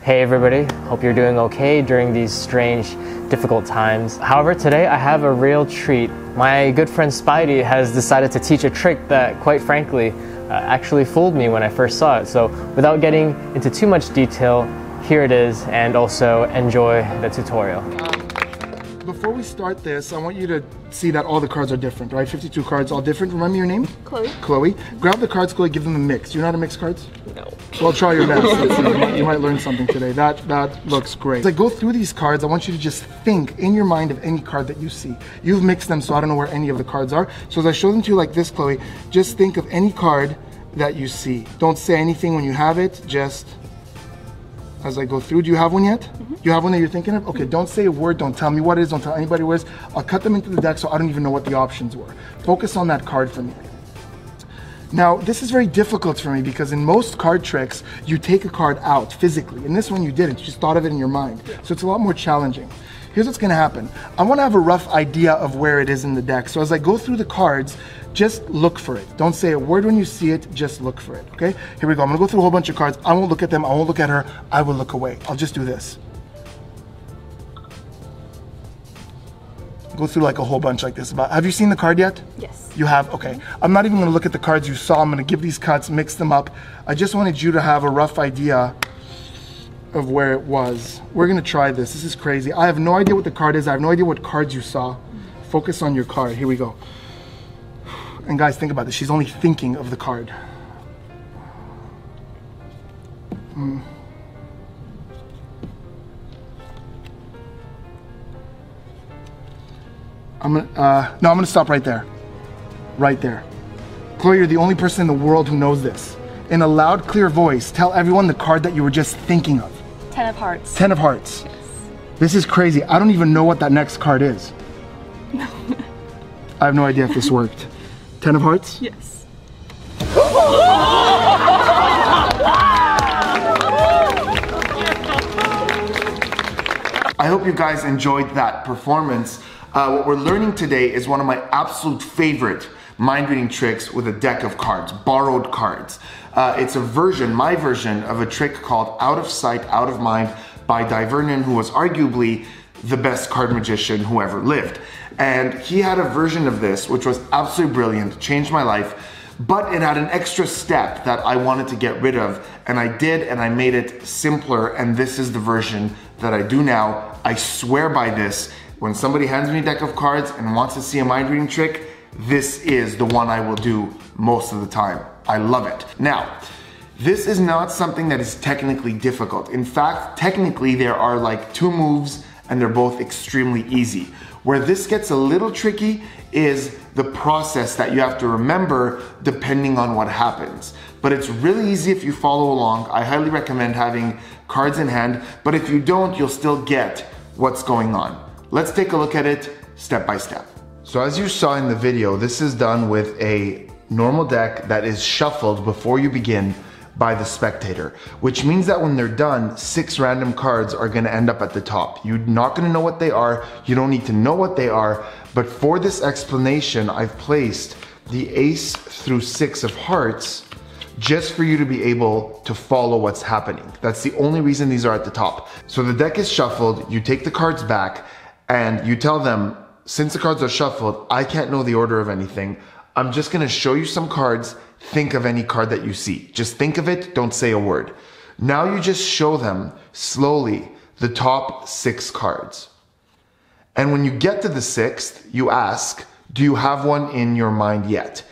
Hey everybody, hope you're doing okay during these strange, difficult times. However, today I have a real treat. My good friend Spidey has decided to teach a trick that, quite frankly, actually fooled me when I first saw it. So without getting into too much detail, here it is, and also enjoy the tutorial. Before we start this, I want you to see that all the cards are different, right? 52 cards, all different. Remember your name? Chloe. Chloe. Grab the cards, Chloe, give them a mix. Do you know how to mix cards? No. Well, try your best. You might learn something today. That looks great. As I go through these cards, I want you to just think in your mind of any card that you see. You've mixed them, so I don't know where any of the cards are. So as I show them to you like this, Chloe, just think of any card that you see. Don't say anything when you have it, just as I go through. Do you have one yet? Mm-hmm. You have one that you're thinking of? Okay, don't say a word, don't tell me what it is, don't tell anybody what it is. I'll cut them into the deck so I don't even know what the options were. Focus on that card for me. Now, this is very difficult for me because in most card tricks, you take a card out physically. In this one, you didn't. You just thought of it in your mind. So it's a lot more challenging. Here's what's gonna happen. I wanna have a rough idea of where it is in the deck. So as I go through the cards, just look for it. Don't say a word when you see it, just look for it, okay? Here we go, I'm gonna go through a whole bunch of cards. I won't look at them, I won't look at her, I will look away. I'll just do this. Go through like a whole bunch like this. Have you seen the card yet? Yes. You have? Okay. I'm not even gonna look at the cards you saw. I'm gonna give these cuts, mix them up. I just wanted you to have a rough idea of where it was. We're gonna try this. This is crazy. I have no idea what the card is. I have no idea what cards you saw. Focus on your card. Here we go. And guys, think about this. She's only thinking of the card. I'm gonna stop right there. Right there. Chloe, you're the only person in the world who knows this. In a loud, clear voice, tell everyone the card that you were just thinking of. 10 of hearts. 10 of hearts. Yes. This is crazy. I don't even know what that next card is. No. I have no idea if this worked. 10 of hearts? Yes. I hope you guys enjoyed that performance. What we're learning today is one of my absolute favorite mind reading tricks with a deck of cards, borrowed cards. It's a version, my version, of a trick called Out of Sight, Out of Mind by Vernon, who was arguably the best card magician who ever lived. And he had a version of this, which was absolutely brilliant, changed my life, but it had an extra step that I wanted to get rid of, and I did, and I made it simpler, and this is the version that I do now. I swear by this. When somebody hands me a deck of cards and wants to see a mind reading trick, this is the one I will do most of the time. I love it. Now, this is not something that is technically difficult. In fact, technically there are like 2 moves and they're both extremely easy. Where this gets a little tricky is the process that you have to remember depending on what happens. But it's really easy if you follow along. I highly recommend having cards in hand, but if you don't, you'll still get what's going on. Let's take a look at it step by step. So as you saw in the video, this is done with a normal deck that is shuffled before you begin by the spectator, which means that when they're done, 6 random cards are gonna end up at the top. You're not gonna know what they are, you don't need to know what they are, but for this explanation, I've placed the ace through 6 of hearts just for you to be able to follow what's happening. That's the only reason these are at the top. So the deck is shuffled, you take the cards back, and you tell them, since the cards are shuffled, I can't know the order of anything. I'm just gonna show you some cards. Think of any card that you see. Just think of it, don't say a word. Now you just show them slowly the top 6 cards. And when you get to the 6th, you ask, do you have one in your mind yet?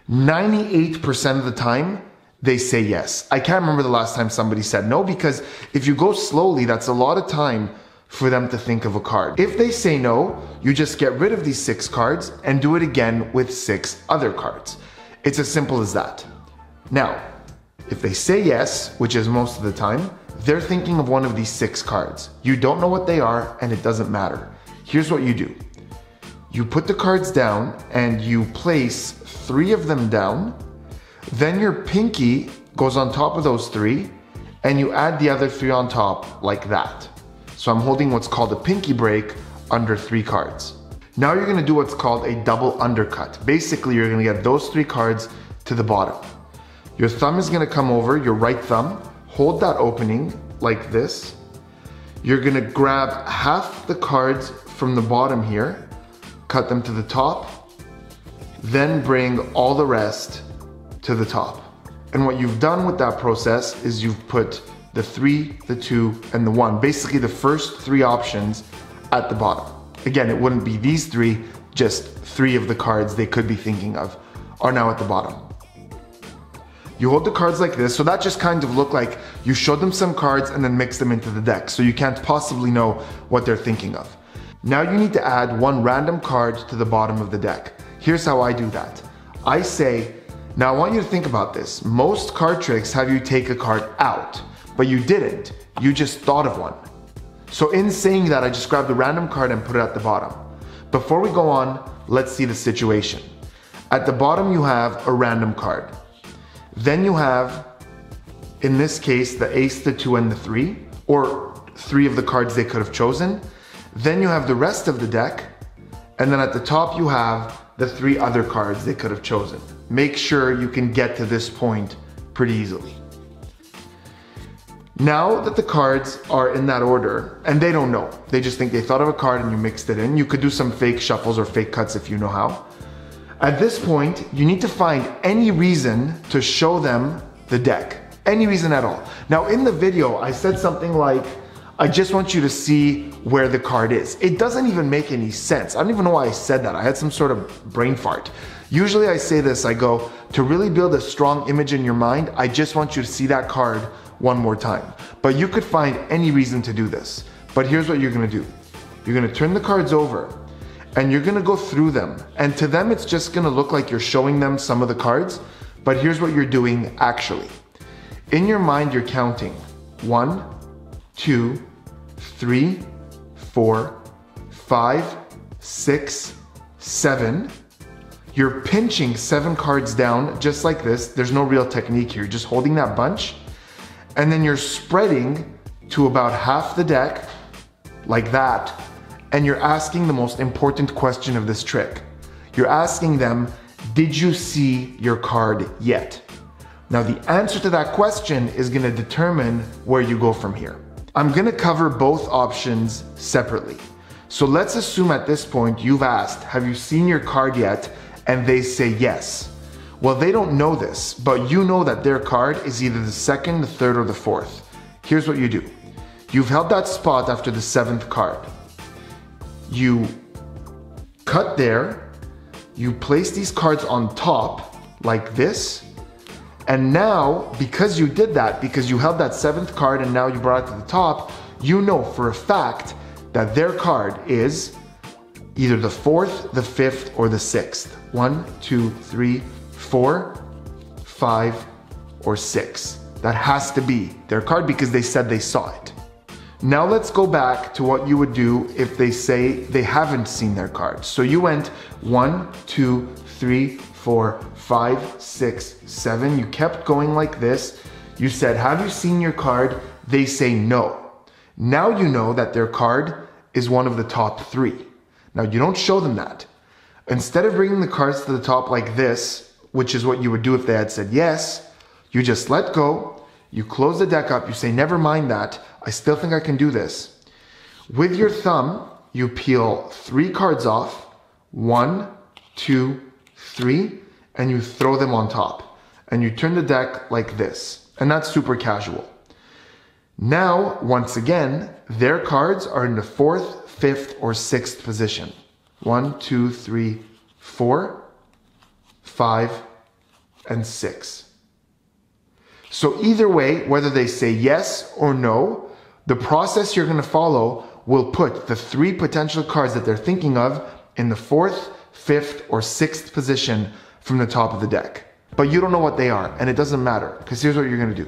98% of the time, they say yes. I can't remember the last time somebody said no, because if you go slowly, that's a lot of time for them to think of a card. If they say no, you just get rid of these 6 cards and do it again with 6 other cards. It's as simple as that. Now, if they say yes, which is most of the time, they're thinking of one of these 6 cards. You don't know what they are, and it doesn't matter. Here's what you do. You put the cards down and you place 3 of them down. Then your pinky goes on top of those 3 and you add the other 3 on top like that. So I'm holding what's called a pinky break under 3 cards. Now you're gonna do what's called a double undercut. Basically, you're gonna get those 3 cards to the bottom. Your thumb is gonna come over, your right thumb, hold that opening, like this. You're gonna grab half the cards from the bottom here, cut them to the top, then bring all the rest to the top. And what you've done with that process is you've put the 3, the 2, and the 1, basically the first 3 options at the bottom. Again, it wouldn't be these 3, just 3 of the cards they could be thinking of are now at the bottom. You hold the cards like this, so that just kind of looked like you showed them some cards and then mixed them into the deck, so you can't possibly know what they're thinking of. Now you need to add 1 random card to the bottom of the deck. Here's how I do that. I say, now I want you to think about this. Most card tricks have you take a card out, but you didn't. You just thought of one. So in saying that, I just grabbed a random card and put it at the bottom. Before we go on, let's see the situation. At the bottom you have a random card. Then you have, in this case, the ace, the 2, and the 3, or 3 of the cards they could have chosen. Then you have the rest of the deck, and then at the top you have the 3 other cards they could have chosen. Make sure you can get to this point pretty easily. Now that the cards are in that order, and they don't know, they just think they thought of a card and you mixed it in. You could do some fake shuffles or fake cuts if you know how. At this point, you need to find any reason to show them the deck. Any reason at all. Now in the video, I said something like, I just want you to see where the card is. It doesn't even make any sense. I don't even know why I said that. I had some sort of brain fart. Usually I say this, I go, to really build a strong image in your mind, I just want you to see that card one more time. But you could find any reason to do this. But here's what you're gonna do. You're gonna turn the cards over and you're gonna go through them. And to them, it's just gonna look like you're showing them some of the cards, but here's what you're doing actually. In your mind, you're counting 1, 2, 3, 4, 5, 6, 7. You're pinching 7 cards down just like this. There's no real technique here, just holding that bunch. And then you're spreading to about half the deck, like that. And you're asking the most important question of this trick. You're asking them, did you see your card yet? Now the answer to that question is gonna determine where you go from here. I'm gonna cover both options separately. So let's assume at this point you've asked, have you seen your card yet? And they say yes. Well, they don't know this, but you know that their card is either the 2nd, the 3rd, or the 4th. Here's what you do. You've held that spot after the 7th card. You cut there, you place these cards on top, like this, and now, because you did that, because you held that 7th card and now you brought it to the top, you know for a fact that their card is either the 4th, the 5th, or the 6th. 1, 2, 3, 4, 5, or 6. That has to be their card because they said they saw it. Now let's go back to what you would do if they say they haven't seen their card. So you went 1, 2, 3, 4, 5, 6, 7. You kept going like this. You said, have you seen your card? They say no. Now you know that their card is one of the top 3. Now you don't show them that. Instead of bringing the cards to the top like this, which is what you would do if they had said yes, you just let go, you close the deck up, you say, never mind that, I still think I can do this. With your thumb, you peel 3 cards off, 1, 2, 3, and you throw them on top. And you turn the deck like this. And that's super casual. Now, once again, their cards are in the 4th, 5th, or 6th position. 1, 2, 3, 4, 5, and 6. So either way, whether they say yes or no, the process you're gonna follow will put the 3 potential cards that they're thinking of in the 4th, 5th, or 6th position from the top of the deck. But you don't know what they are, and it doesn't matter, because here's what you're gonna do.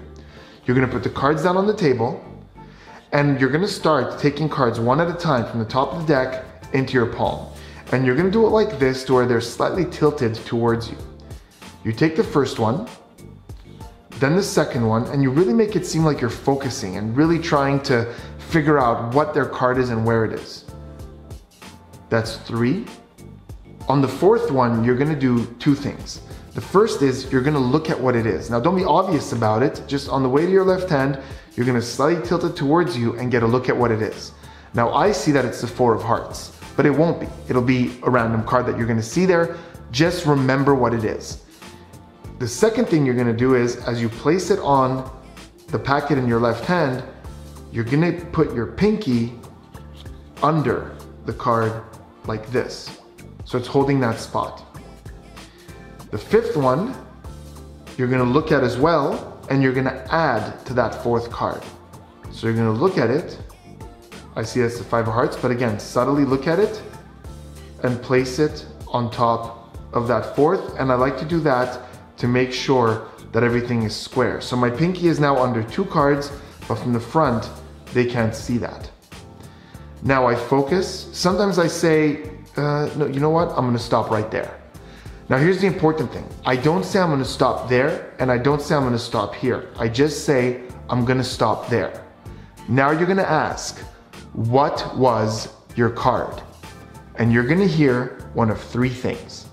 You're gonna put the cards down on the table, and you're gonna start taking cards one at a time from the top of the deck into your palm. And you're gonna do it like this to where they're slightly tilted towards you. You take the first one, then the second one, and you really make it seem like you're focusing and really trying to figure out what their card is and where it is. That's 3. On the 4th one, you're gonna do 2 things. The first is you're gonna look at what it is. Now don't be obvious about it, just on the way to your left hand, you're gonna slightly tilt it towards you and get a look at what it is. Now I see that it's the 4 of hearts, but it won't be. It'll be a random card that you're gonna see there. Just remember what it is. The second thing you're gonna do is, as you place it on the packet in your left hand, you're gonna put your pinky under the card like this. So it's holding that spot. The fifth one, you're gonna look at as well, and you're gonna add to that 4th card. So you're gonna look at it. I see that's the 5 of hearts, but again, subtly look at it and place it on top of that 4th. And I like to do that to make sure that everything is square. So my pinky is now under 2 cards, but from the front, they can't see that. Now I focus. Sometimes I say, no, you know what? I'm gonna stop right there. Now here's the important thing. I don't say I'm gonna stop there, and I don't say I'm gonna stop here. I just say, I'm gonna stop there. Now you're gonna ask, what was your card? And you're gonna hear one of 3 things.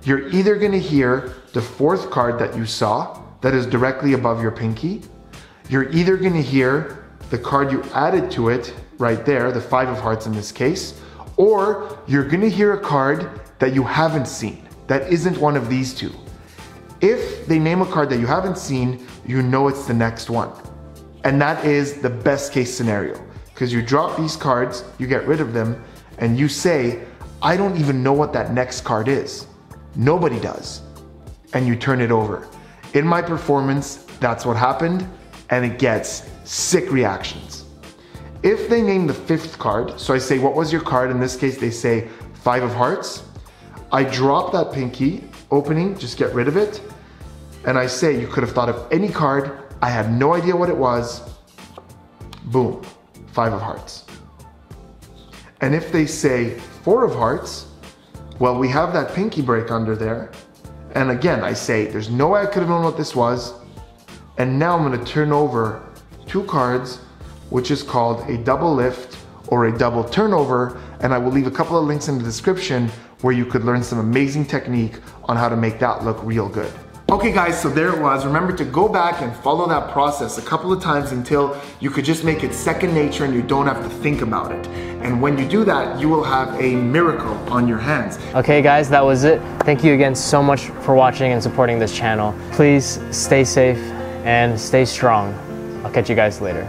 You're either gonna hear the 4th card that you saw that is directly above your pinky. You're either gonna hear the card you added to it right there, the 5 of hearts in this case, or you're gonna hear a card that you haven't seen, that isn't one of these 2. If they name a card that you haven't seen, you know it's the next one. And that is the best case scenario, because you drop these cards, you get rid of them, and you say, I don't even know what that next card is. Nobody does. And you turn it over. In my performance, that's what happened, and it gets sick reactions. If they name the 5th card, so I say, what was your card? In this case, they say 5 of hearts. I drop that pinky opening, just get rid of it. And I say, you could have thought of any card. I had no idea what it was. Boom, 5 of hearts. And if they say 4 of hearts, well, we have that pinky break under there. And again, I say, there's no way I could have known what this was. And now I'm gonna turn over 2 cards, which is called a double lift or a double turnover. And I will leave a couple of links in the description where you could learn some amazing technique on how to make that look real good. Okay guys, so there it was. Remember to go back and follow that process a couple of times until you could just make it second nature and you don't have to think about it. And when you do that, you will have a miracle on your hands. Okay guys, that was it. Thank you again so much for watching and supporting this channel. Please stay safe and stay strong. I'll catch you guys later.